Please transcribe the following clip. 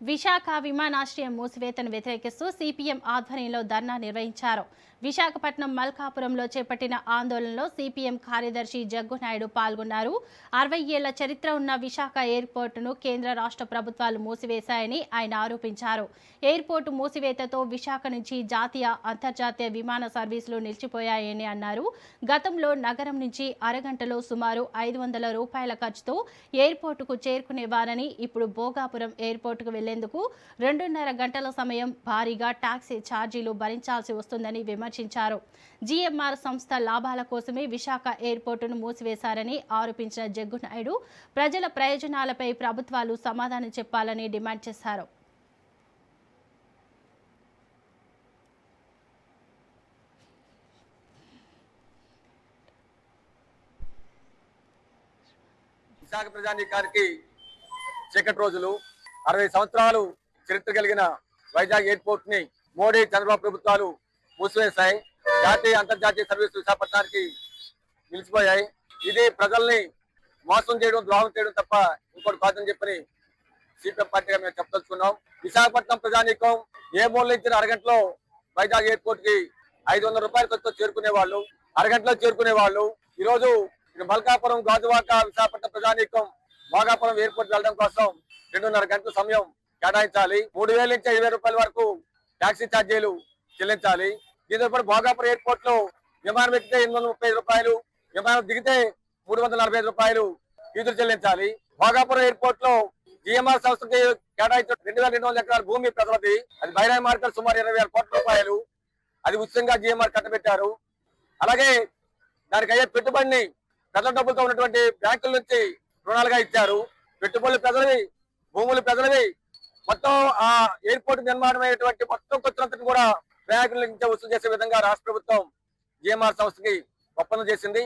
విశాఖ విమానాశ్రయం మూసివేతను వ్యతిరేకిస్తూ సిపిఎం ఆధ్వర్యంలో ధర్నా నిర్వహించారు. విశాఖపట్నం మల్కాపురంలో చేపట్టిన ఆందోళనలో సిపిఎం కార్యదర్శి జగ్గునాయుడు పాల్గొన్నారు. 60 ఏళ్ల చరిత్ర ఉన్న విశాఖ ఎయిర్పోర్టును కేంద్ర రాష్ట్ర ప్రభుత్వాలు మూసివేశాయని ఆయన ఆరోపించారు. ఎయిర్పోర్టు మూసివేతతో విశాఖ నుంచి జాతీయ అంతర్జాతీయ విమాన సర్వీసులు నిలిచిపోయాయని అన్నారు. గతంలో నగరం నుంచి అరగంటలో సుమారు 500 రూపాయల ఖర్చుతో ఎయిర్పోర్టుకు చేరుకునేవారని, ఇప్పుడు భోగాపురం ఎయిర్పోర్టుకు వెళ్లేందుకు 2.5 గంటల సమయం భారీగా టాక్సీ ఛార్జీలు భరించాల్సి వస్తుందని విమర్శించారు. జీఎంఆర్ సంస్థ లాభాల కోసమే విశాఖ ఎయిర్పోర్టును మూసివేశారని ఆరోపించిన జగ్గునాయుడు ప్రజల ప్రయోజనాలపై ప్రభుత్వాలు సమాధానం చెప్పాలని డిమాండ్ చేశారు. విశాఖ ప్రజానీకానికి చీకటి రోజులు. 60 సంవత్సరాలు చరిత్ర కలిగిన వైజాగ్ ఎయిర్పోర్ట్ ని మోడీ చంద్రబాబు ప్రభుత్వాలు మూసివేశాయి. జాతీయ అంతర్జాతీయ సర్వీసులు విశాఖపట్నానికి నిలిచిపోయాయి. ఇది ప్రజల్ని మోసం చేయడం, ద్రోహం చేయడం తప్ప ఇంకోటి కాదని చెప్పని సిపిఎం పార్టీగా మేము చెప్పదలుచుకున్నాం. విశాఖపట్నం ప్రజానీకం ఏ మూల నుంచి అరగంటలో వైజాగ్ ఎయిర్పోర్ట్ కి 500 రూపాయల ఖర్చుతో చేరుకునే వాళ్ళు, అరగంటలో చేరుకునే వాళ్ళు. ఈ రోజు మల్కాపురం, గాజువాక, విశాఖపట్నం ప్రజానీకం భోగాపురం ఎయిర్పోర్ట్ వెళ్ళడం కోసం 2.5 గంటల సమయం కేటాయించాలి. 3,000 నుంచి 5,000 రూపాయల వరకు టాక్సీ ఛార్జీలు చెల్లించాలి. దీంతో పాటు భోగాపురం ఎయిర్పోర్ట్ లో విమానం ఎక్కితే 835 రూపాయలు, విమానం దిగితే 345 రూపాయలు ఫీజులు చెల్లించాలి. భోగాపురం ఎయిర్పోర్ట్ లో జీఎంఆర్ సంస్థకి కేటాయించిన 2,200 ఎకరాల భూమి ప్రజలది. అది బైరాయి మార్కెట్ సుమారు 20,000 కోట్ల రూపాయలు. అది ఉచితంగా జీఎంఆర్ కట్టబెట్టారు. అలాగే దానికి అయ్యే పెట్టుబడిని ప్రజల డబ్బులతో ఉన్నటువంటి బ్యాంకుల నుంచి రుణాలుగా ఇచ్చారు. పెట్టుబడులు ప్రజలవి, భూములు ప్రజలవి. మొత్తం ఆ ఎయిర్పోర్ట్ నిర్మాణం అయ్యేటువంటి మొత్తం ఖర్చులంతటి కూడా బ్యాంకుల నుంచి వసూలు చేసే విధంగా రాష్ట్ర ప్రభుత్వం జీఎంఆర్ సంస్థకి ఒప్పందం చేసింది.